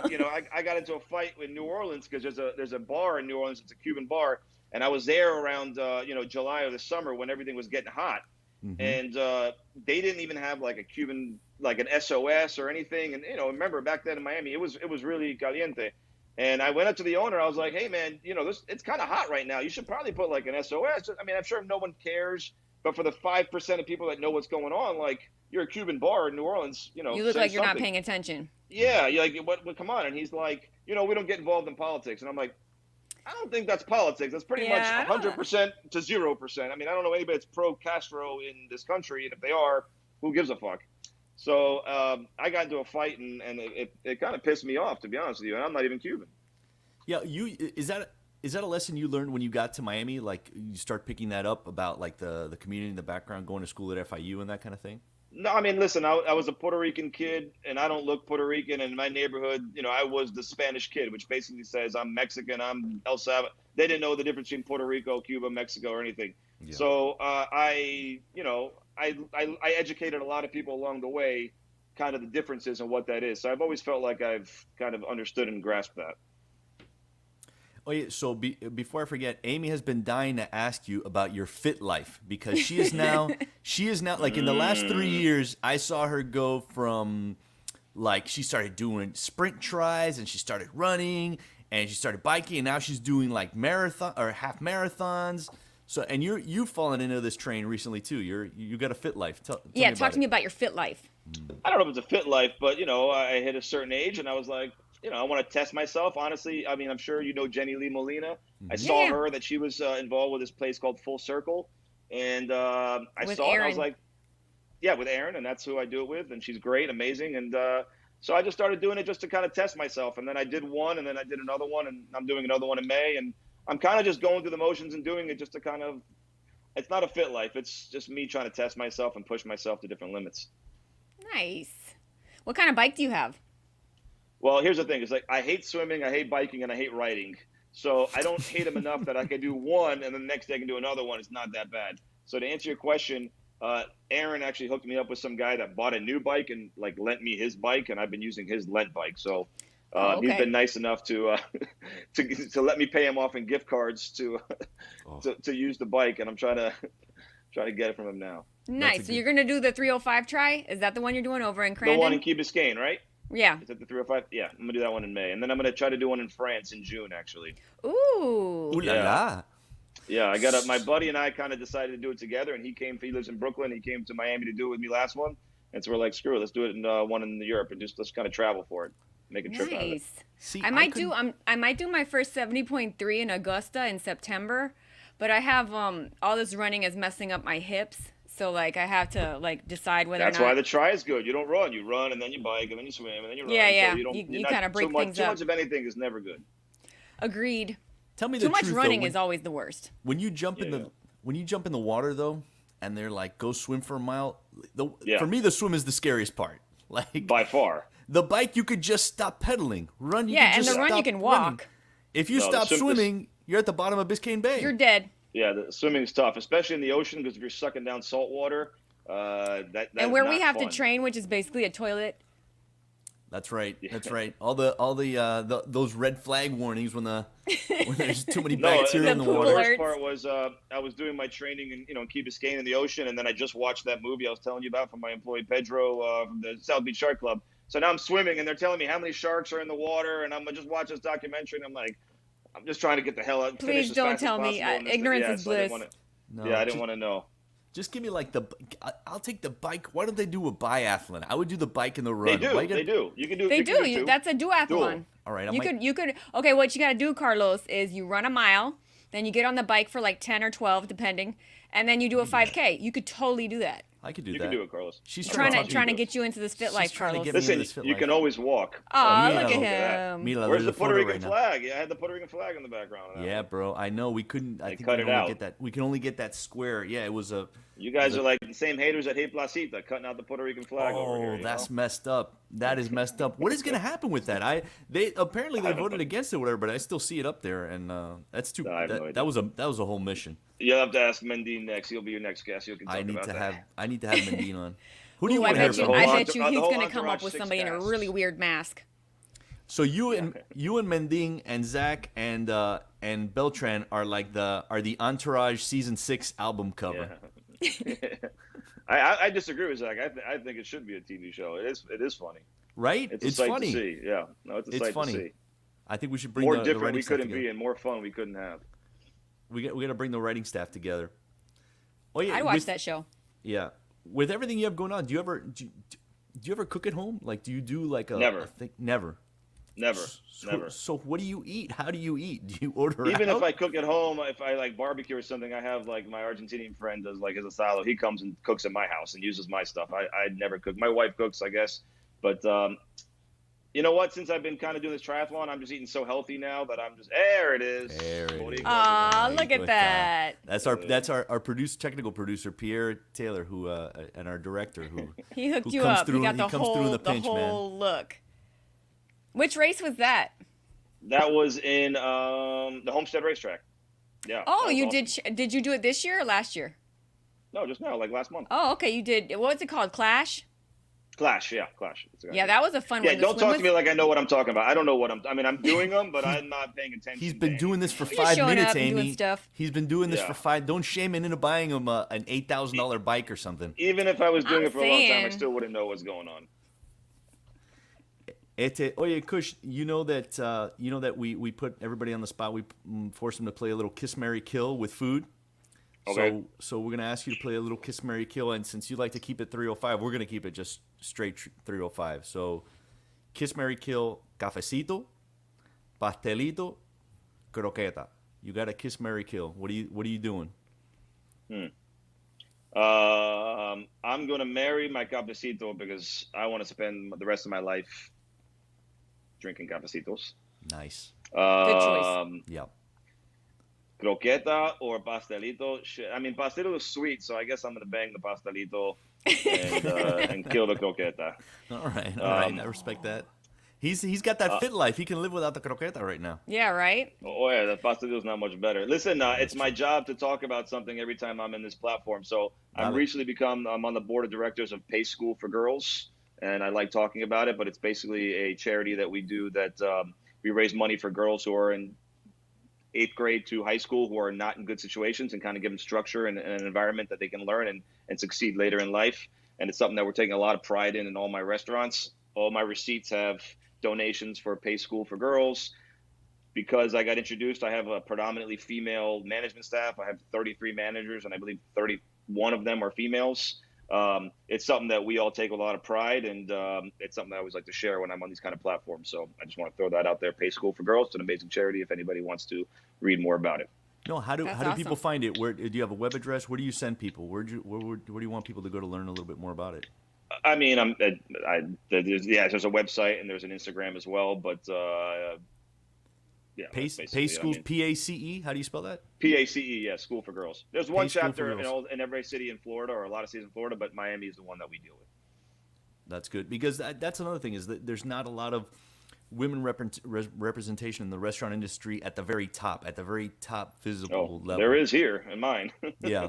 Speaker 3: I got into a fight in New Orleans because there's a bar in New Orleans. It's a Cuban bar, and I was there around July or the summer when everything was getting hot, and they didn't even have like a Cuban like an SOS or anything. And remember back then in Miami, it was really caliente. And I went up to the owner. I was like, hey man, it's kind of hot right now. You should probably put like an SOS. I mean, I'm sure no one cares, but for the 5% of people that know what's going on, like. You're a Cuban bar in New Orleans, you look
Speaker 2: like you're not paying attention.
Speaker 3: Yeah, you're like, what, come on. And he's like, we don't get involved in politics. And I'm like, I don't think that's politics. That's pretty much 100% to 0%. I mean, I don't know anybody that's pro-Castro in this country. And if they are, who gives a fuck? So I got into a fight, and it kind of pissed me off, to be honest with you. And I'm not even Cuban.
Speaker 1: Yeah, is that a lesson you learned when you got to Miami? Like, you start picking that up about, like, the community in the background, going to school at FIU and that kind of thing?
Speaker 3: No, I mean, listen, I was a Puerto Rican kid, and I don't look Puerto Rican. And in my neighborhood, I was the Spanish kid, which basically says I'm Mexican, I'm El Salvador. They didn't know the difference between Puerto Rico, Cuba, Mexico, or anything. Yeah. So I educated a lot of people along the way, kind of the differences and what that is. So I've always felt like I've kind of understood and grasped that.
Speaker 1: Oh yeah. So before I forget, Amy has been dying to ask you about your fit life because she is now like in the last 3 years, I saw her go from like she started doing sprint tries and she started running and she started biking and now she's doing like marathon or half marathons. So and you've fallen into this train recently too. You got a fit life. Tell
Speaker 2: talk to me about your fit life.
Speaker 3: I don't know if it's a fit life, but I hit a certain age and I was like. I want to test myself. Honestly, I mean, I'm sure Jenny Lee Molina. I saw her that she was involved with this place called Full Circle, and I saw it. And I was like, yeah, with Erin, and that's who I do it with, and she's great, amazing, and so I just started doing it just to kind of test myself, and then I did one, and then I did another one, and I'm doing another one in May, and I'm kind of just going through the motions and doing it just to kind of. It's not a fit life. It's just me trying to test myself and push myself to different limits.
Speaker 2: Nice. What kind of bike do you have?
Speaker 3: Well, here's the thing. It's like I hate swimming, I hate biking, and I hate riding. So I don't hate them enough that I can do one, and then the next day I can do another one. It's not that bad. So to answer your question, Aaron actually hooked me up with some guy that bought a new bike and like lent me his bike, and I've been using his lent bike. So he's been nice enough to let me pay him off in gift cards to use the bike, and I'm trying to get it from him now.
Speaker 2: Nice. So you're gonna do the 305 try? Is that the one you're doing over in Crandon?
Speaker 3: The one in Key Biscayne, right?
Speaker 2: Yeah.
Speaker 3: Is it the 305? Yeah, I'm gonna do that one in May, and then I'm gonna try to do one in France in June, actually.
Speaker 2: Ooh.
Speaker 1: Ooh la la.
Speaker 3: Yeah, I got my buddy and I kind of decided to do it together, and he lives in Brooklyn. He came to Miami to do it with me last one, and so we're like, screw it, let's do it in one in Europe, and let's kind of travel for it, make a trip out of it.
Speaker 2: See, I might do my first 70.3 in Augusta in September, but I have all this running is messing up my hips. So, like, I have to, like, decide whether
Speaker 3: That's
Speaker 2: or not...
Speaker 3: why the try is good. You don't run. You run, and then you bike, and then you swim, and then you run.
Speaker 2: Yeah.
Speaker 3: So
Speaker 2: you kind of break things up.
Speaker 3: Too much of anything is never good.
Speaker 2: Agreed.
Speaker 1: Tell me
Speaker 2: Too
Speaker 1: the
Speaker 2: much
Speaker 1: truth,
Speaker 2: running
Speaker 1: though,
Speaker 2: is always the worst.
Speaker 1: When you jump in the water, though, and they're like, go swim for a mile, for me, the swim is the scariest part. Like
Speaker 3: by far.
Speaker 1: The bike, you could just stop pedaling. Run, you can
Speaker 2: and
Speaker 1: just
Speaker 2: the run
Speaker 1: stop
Speaker 2: you can walk.
Speaker 1: running. If you stop swimming, you're at the bottom of Biscayne Bay.
Speaker 2: You're dead.
Speaker 3: Yeah, the swimming's tough, especially in the ocean, because if you're sucking down salt water,
Speaker 2: and where we have to train, which is basically a toilet.
Speaker 1: That's right. That's right. All the those red flag warnings when there's too many bacteria in the water.
Speaker 3: The worst part was I was doing my training in Key Biscayne in the ocean, and then I just watched that movie I was telling you about from my employee Pedro from the South Beach Shark Club. So now I'm swimming, and they're telling me how many sharks are in the water, and I'm just watching this documentary, and I'm like, I'm just trying to get the hell out.
Speaker 2: Please don't tell me. Ignorance is bliss.
Speaker 3: I didn't want to know.
Speaker 1: Just give me I'll take the bike. Why don't they do a biathlon? I would do the bike and the run.
Speaker 3: They do. You can do.
Speaker 2: They do. That's a duathlon.
Speaker 3: Dual.
Speaker 1: All right.
Speaker 2: You could. Okay, what you got to do, Carlos, is you run a mile, then you get on the bike for like 10 or 12, depending, and then you do a 5K. You could totally do that.
Speaker 1: I could do that.
Speaker 3: You can do it, Carlos.
Speaker 1: She's
Speaker 2: trying to get you into this fit life, Carlos.
Speaker 3: Listen, you can always walk.
Speaker 2: Oh, look at him.
Speaker 3: Where's the Puerto Rican flag? Yeah, I had the Puerto Rican flag in the background.
Speaker 1: Yeah, bro. I know. We couldn't. I think
Speaker 3: cut it out.
Speaker 1: We can only get that square. Yeah, it was a.
Speaker 3: You guys are like the same haters that hate Placita, cutting out the Puerto Rican flag over here.
Speaker 1: Oh, that's messed up. That is messed up. What is going to happen with that? They voted against it, or whatever, but I still see it up there, and that's too. That was a whole mission.
Speaker 3: You'll have to ask Mendine next. He'll be your next guest. You can talk about that.
Speaker 1: I need to have Mendine on. Who do you
Speaker 2: want
Speaker 1: to have?
Speaker 2: I bet you he's going to come up with somebody in a really weird mask.
Speaker 1: So you and Mending and Zach and Beltran are like the Entourage season 6 album cover.
Speaker 3: Yeah. I disagree with Zach. I think it should be a TV show. It is funny.
Speaker 1: Right?
Speaker 3: It's funny to see. Yeah. No, it's sight
Speaker 1: funny.
Speaker 3: To see.
Speaker 1: I think we should bring
Speaker 3: more
Speaker 1: the
Speaker 3: different
Speaker 1: writing
Speaker 3: we
Speaker 1: staff
Speaker 3: couldn't
Speaker 1: together.
Speaker 3: be, and more fun we couldn't have.
Speaker 1: We got to bring the writing staff together. Oh yeah,
Speaker 2: I'd watch that show.
Speaker 1: Yeah, with everything you have going on, do you ever cook at home? Like, do you do like a
Speaker 3: never?
Speaker 1: Never.
Speaker 3: Never.
Speaker 1: So what do you eat? How do you eat? Do you order
Speaker 3: Even
Speaker 1: out?
Speaker 3: if I cook at home, if I like barbecue or something, I have like my Argentinian friend does like his asado. He comes and cooks at my house and uses my stuff. I never cook. My wife cooks, I guess. But you know what? Since I've been kind of doing this triathlon, I'm just eating so healthy now that I'm just there it is.
Speaker 2: Aw, look at that.
Speaker 1: That's our technical producer Pierre Taylor, who and our director who
Speaker 2: he hooked you up. He got the whole look. Which race was that?
Speaker 3: That was in the Homestead racetrack. Yeah.
Speaker 2: Oh, you awesome. Did you do it this year or last year?
Speaker 3: No, just now, like last month.
Speaker 2: Oh, okay. You did. What was it called? Clash?
Speaker 3: Clash.
Speaker 2: Yeah, that was a fun one.
Speaker 3: Yeah, don't talk to me like I know what I'm talking about. I don't know what I'm doing them, but I'm not paying attention.
Speaker 1: He's been doing this for 5 minutes, Amy. He's been doing this for 5. Don't shame him into buying him an $8,000 bike or something.
Speaker 3: Even if I was doing it for a long time, I still wouldn't know what's going on.
Speaker 1: Oye, Kush, you know that we put everybody on the spot. We force them to play a little Kiss, Marry, Kill with food.
Speaker 3: Okay.
Speaker 1: So we're gonna ask you to play a little Kiss, Marry, Kill, and since you like to keep it 305, we're gonna keep it just straight 305. So, Kiss, Marry, Kill, cafecito, pastelito, croqueta. You got to Kiss, Marry, Kill. What are you doing?
Speaker 3: I'm going to marry my cafecito because I want to spend the rest of my life drinking cafecitos.
Speaker 1: Nice.
Speaker 2: Good choice.
Speaker 1: Yeah.
Speaker 3: Croqueta or pastelito? Shit. I mean, pastelito is sweet, so I guess I'm going to bang the pastelito and kill the croqueta.
Speaker 1: All right. I respect that. He's got that fit life. He can live without the croqueta right now.
Speaker 2: Yeah, right?
Speaker 3: Oh, yeah, the pastelito is not much better. Listen, it's my job to talk about something every time I'm in this platform. So I'm on the board of directors of Pace School for Girls, and I like talking about it, but it's basically a charity that we do that we raise money for girls who are in 8th grade to high school who are not in good situations and kind of give them structure and an environment that they can learn and succeed later in life. And it's something that we're taking a lot of pride in all my restaurants. All my receipts have donations for Pace School for Girls. Because I got introduced, I have a predominantly female management staff. I have 33 managers, and I believe 31 of them are females. It's something that we all take a lot of pride, and it's something that I always like to share when I'm on these kind of platforms. So I just want to throw that out there. Pace School for Girls, it's an amazing charity if anybody wants to read more about it.
Speaker 1: No, how do people find it? Where do you have a web address? Where do you send people? Where do you want people to go to learn a little bit more about it?
Speaker 3: I mean, there's a website and there's an Instagram as well, but yeah.
Speaker 1: Pace Schools, PACE. How do you spell that?
Speaker 3: PACE, yeah, School for Girls. There's one
Speaker 1: Pace
Speaker 3: chapter in every city in Florida, or a lot of cities in Florida, but Miami is the one that we deal with.
Speaker 1: That's good, because that's another thing, is that there's not a lot of women representation in the restaurant industry at the very top visible level.
Speaker 3: There is here in mine.
Speaker 1: Yeah.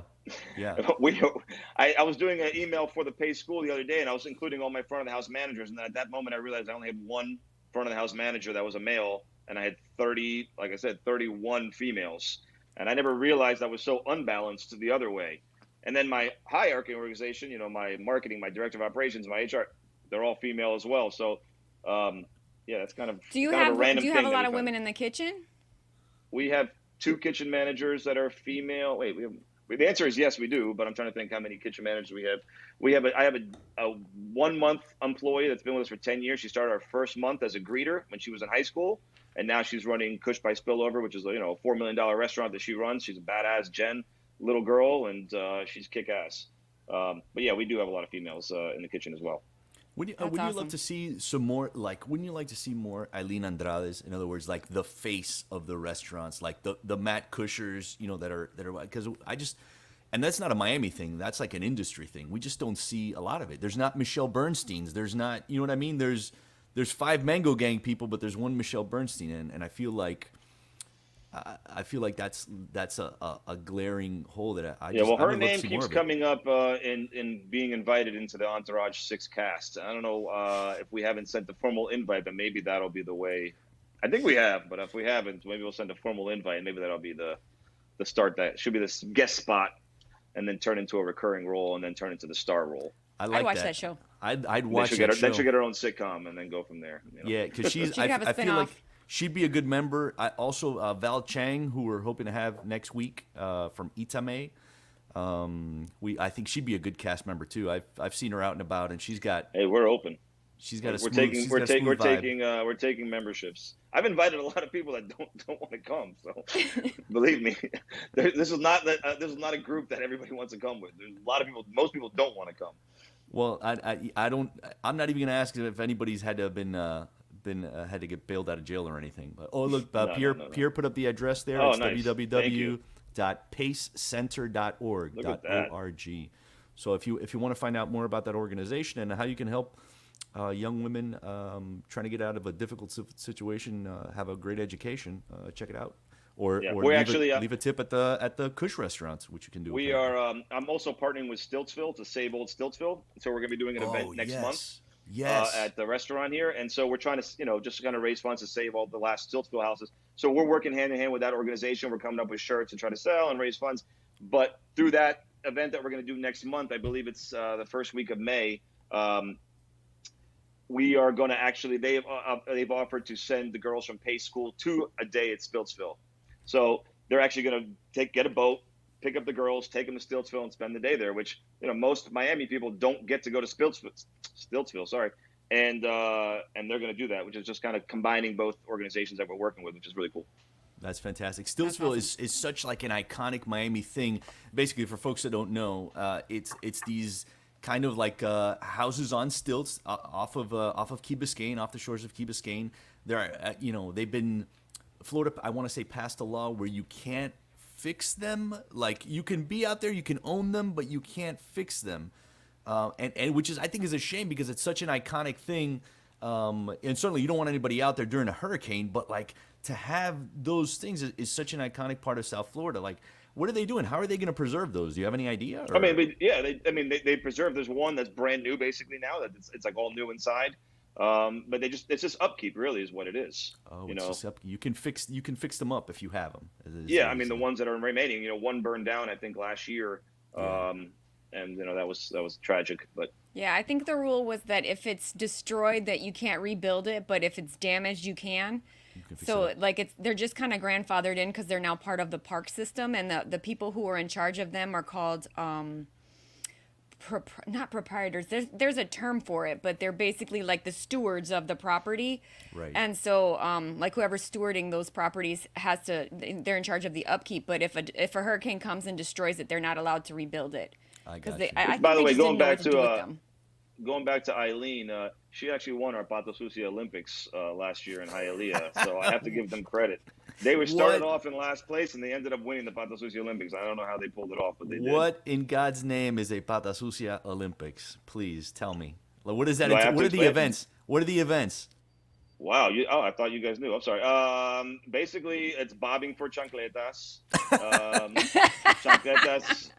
Speaker 3: I was doing an email for the Pace School the other day, and I was including all my front of the house managers, and at that moment I realized I only had one front of the house manager that was a male, and I had 31 females, and I never realized I was so unbalanced the other way. And then my hierarchy organization, my marketing, my director of operations, my HR, they're all female as well. So yeah, that's kind of
Speaker 2: Do you
Speaker 3: kind
Speaker 2: have
Speaker 3: of a random
Speaker 2: Do you have
Speaker 3: thing
Speaker 2: a lot of women in the kitchen?
Speaker 3: We have 2 kitchen managers that are female. Wait, the answer is yes, we do. But I'm trying to think how many kitchen managers we have. I have a 1-month employee that's been with us for 10 years. She started our first month as a greeter when she was in high school, and now she's running Kush by Spillover, which is a $4 million restaurant that she runs. She's a badass little girl, and she's kick ass. But yeah, we do have a lot of females in the kitchen as well.
Speaker 1: Wouldn't you love to see some more, wouldn't you like to see more Eileen Andrades? In other words, like the face of the restaurants, like the Matt Kushers, that are, because and that's not a Miami thing. That's like an industry thing. We just don't see a lot of it. There's not Michelle Bernstein's. There's not, you know what I mean? There's 5 Mango Gang people, but there's one Michelle Bernstein, and I feel like that's a glaring hole that
Speaker 3: her name keeps coming up in being invited into the Entourage 6 cast. I don't know if we haven't sent the formal invite, but maybe that'll be the way. I think we have, but if we haven't, maybe we'll send a formal invite, and maybe that'll be the start. That should be the guest spot, and then turn into a recurring role, and then turn into the star role.
Speaker 1: I'd
Speaker 2: watch that show.
Speaker 1: I'd watch that show.
Speaker 3: Then she'll get her own sitcom, and then go from there.
Speaker 1: Yeah, because I feel like she'd be a good member. Also, Val Chang, who we're hoping to have next week from Itame. I think she'd be a good cast member too. I've seen her out and about, and she's got.
Speaker 3: Hey, we're open.
Speaker 1: She's got a
Speaker 3: we're taking memberships. I've invited a lot of people that don't want to come. So believe me, this is not a group that everybody wants to come with. There's a lot of people. Most people don't want to come.
Speaker 1: Well, I don't. I'm not even going to ask if anybody's had to have been had to get bailed out of jail or anything. But look, Pierre put up the address there. It's
Speaker 3: nice.
Speaker 1: www.pacecenter.org. So if you want to find out more about that organization and how you can help young women trying to get out of a difficult situation, have a great education, check it out. Or leave a tip at the Kush restaurants, which you can do.
Speaker 3: We are. I'm also partnering with Stiltsville to save old Stiltsville. So we're going to be doing an event next month.
Speaker 1: Yes.
Speaker 3: At the restaurant here, and so we're trying to, just kind of raise funds to save all the last Stiltsville houses. So we're working hand in hand with that organization. We're coming up with shirts and try to sell and raise funds. But through that event that we're going to do next month, I believe it's the first week of May. We are going to actually they've offered to send the girls from Pace School to a day at Stiltsville. So they're actually going to get a boat, pick up the girls, take them to Stiltsville, and spend the day there. Which most Miami people don't get to go to Stiltsville, sorry, and they're going to do that, which is just kind of combining both organizations that we're working with, which is really cool.
Speaker 1: That's fantastic. Stillsville is such like an iconic Miami thing. Basically, for folks that don't know, it's these kind of like houses on stilts off of Key Biscayne, off the shores of Key Biscayne. There are, Florida, I want to say, passed a law where you can't fix them. Like, you can be out there, you can own them, but you can't fix them. And which I think is a shame because it's such an iconic thing. And certainly you don't want anybody out there during a hurricane, but like to have those things is such an iconic part of South Florida. Like, what are they doing? How are they going to preserve those? Do you have any idea? Or?
Speaker 3: They preserve. There's one that's brand new basically now that it's like all new inside. But it's just upkeep really is what it is.
Speaker 1: Oh, it's just you can fix them up if you have them.
Speaker 3: The ones that are remaining, one burned down I think last year. And that was tragic, but
Speaker 2: yeah, I think the rule was that if it's destroyed that you can't rebuild it, but if it's damaged you can. So like they're just kind of grandfathered in because they're now part of the park system, and the people who are in charge of them are called not proprietors. There's a term for it, but they're basically like the stewards of the property.
Speaker 1: Right.
Speaker 2: And so like whoever's stewarding those properties they're in charge of the upkeep. But if a hurricane comes and destroys it, they're not allowed to rebuild it.
Speaker 1: I got you.
Speaker 3: By the way, going back to Eileen, she actually won our Pata Sucia Olympics last year in Hialeah, so I have to give them credit. They were started off in last place, and they ended up winning the Pata Sucia Olympics. I don't know how they pulled it off, but they did.
Speaker 1: What in God's name is a Pata Sucia Olympics? Please tell me. What is that? What are the events? What are the events?
Speaker 3: Wow. I thought you guys knew. I'm sorry. Basically, it's bobbing for chancletas. Chancletas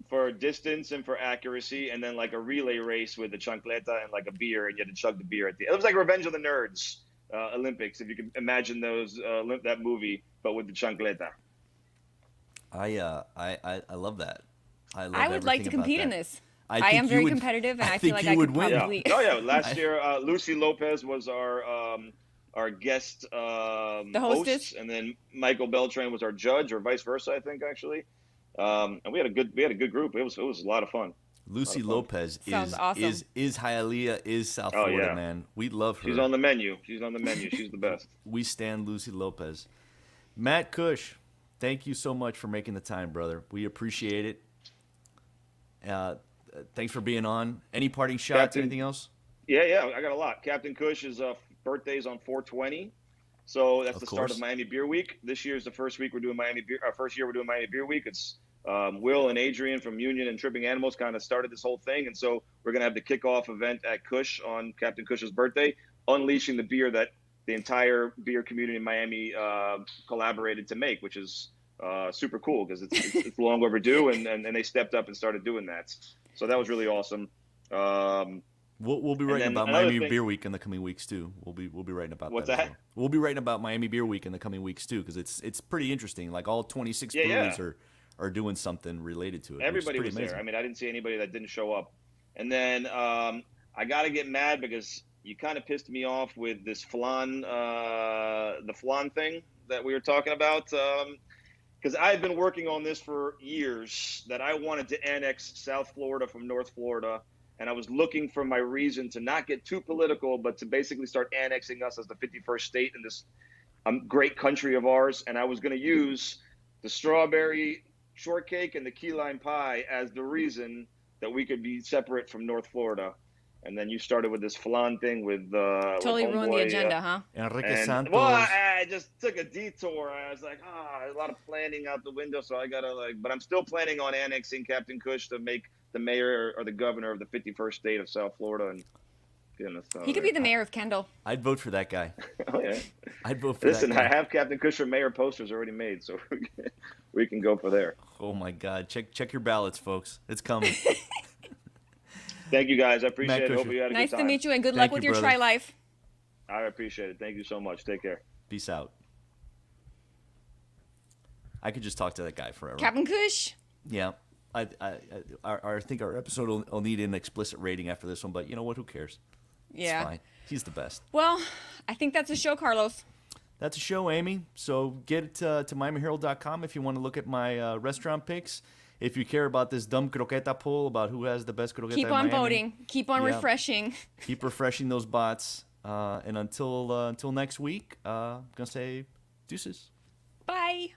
Speaker 3: for distance and for accuracy, and then like a relay race with the chancleta and like a beer, and you had to chug the beer at the end. It was like Revenge of the Nerds Olympics, if you can imagine those that movie, but with the chancleta.
Speaker 1: I love that.
Speaker 2: I would like to compete in this. I am very competitive, and I feel like I could probably.
Speaker 3: Yeah. Oh yeah, last year Lucy Lopez was our guest
Speaker 2: the hostess,
Speaker 3: and then Michael Beltran was our judge, or vice versa, I think actually. And we had a good group. It was a lot of fun.
Speaker 1: Lucy Lopez
Speaker 2: awesome.
Speaker 1: is Hialeah, is South Florida, man. We love her.
Speaker 3: She's on the menu. She's the best.
Speaker 1: We stand Lucy Lopez. Matt Kusch, thank you so much for making the time, brother. We appreciate it. Thanks for being on. Any parting shots? Anything else?
Speaker 3: Yeah, I got a lot. Captain Kush's birthday is on 4/20. So that's the start of Miami Beer Week. This year is the first week we're doing Miami Beer. Our first year we're doing Miami Beer Week. It's Will and Adrian from Union and Tripping Animals kind of started this whole thing, and so we're gonna have the kickoff event at Kush on Captain Kush's birthday, unleashing the beer that the entire beer community in Miami collaborated to make, which is super cool because it's long overdue, and they stepped up and started doing that. So that was really awesome.
Speaker 1: We'll be writing about Miami Beer Week in the coming weeks too. We'll be writing about
Speaker 3: what's
Speaker 1: that.
Speaker 3: that?
Speaker 1: Well. We'll be writing about Miami Beer Week in the coming weeks too, because it's pretty interesting. Like all 26 breweries are doing something related to it.
Speaker 3: Everybody was
Speaker 1: amazing.
Speaker 3: there. I mean, I didn't see anybody that didn't show up. And then I got to get mad because you kind of pissed me off with this flan, the flan thing that we were talking about. Because I've been working on this for years, that I wanted to annex South Florida from North Florida. And I was looking for my reason to not get too political, but to basically start annexing us as the 51st state in this great country of ours. And I was going to use the strawberry shortcake and the key lime pie as the reason that we could be separate from North Florida. And then you started with this flan thing with
Speaker 2: totally ruined the agenda, huh?
Speaker 1: Enrique Santos.
Speaker 3: Well, I just took a detour. I was like, a lot of planning out the window. So I gotta but I'm still planning on annexing Captain Kush to make the mayor or the governor of the 51st state of South Florida. And
Speaker 2: he could be the mayor of Kendall.
Speaker 1: I'd vote for that guy.
Speaker 3: Oh yeah,
Speaker 1: I'd vote for
Speaker 3: Listen,
Speaker 1: that guy.
Speaker 3: I have Captain Kush for mayor posters already made, so we can go for there.
Speaker 1: Oh my God, check your ballots, folks. It's coming.
Speaker 3: Thank you guys. I appreciate it. Hope you had a
Speaker 2: nice
Speaker 3: good time.
Speaker 2: Nice to meet you, and good luck with your
Speaker 1: brother.
Speaker 2: tri-life.
Speaker 3: I appreciate it. Thank you so much. Take care.
Speaker 1: Peace out. I could just talk to that guy forever.
Speaker 2: Captain Kush.
Speaker 1: Yeah. I think our episode will need an explicit rating after this one, but you know what? Who cares?
Speaker 2: Yeah.
Speaker 1: It's fine. He's the best.
Speaker 2: Well, I think that's a show, Carlos.
Speaker 1: That's a show, Amy. So get to MiamiHerald.com if you want to look at my restaurant picks. If you care about this dumb croqueta poll about who has the best croqueta
Speaker 2: Keep
Speaker 1: in
Speaker 2: on
Speaker 1: Miami,
Speaker 2: voting. Keep on refreshing.
Speaker 1: Keep refreshing those bots. And until next week, I'm going to say deuces.
Speaker 2: Bye.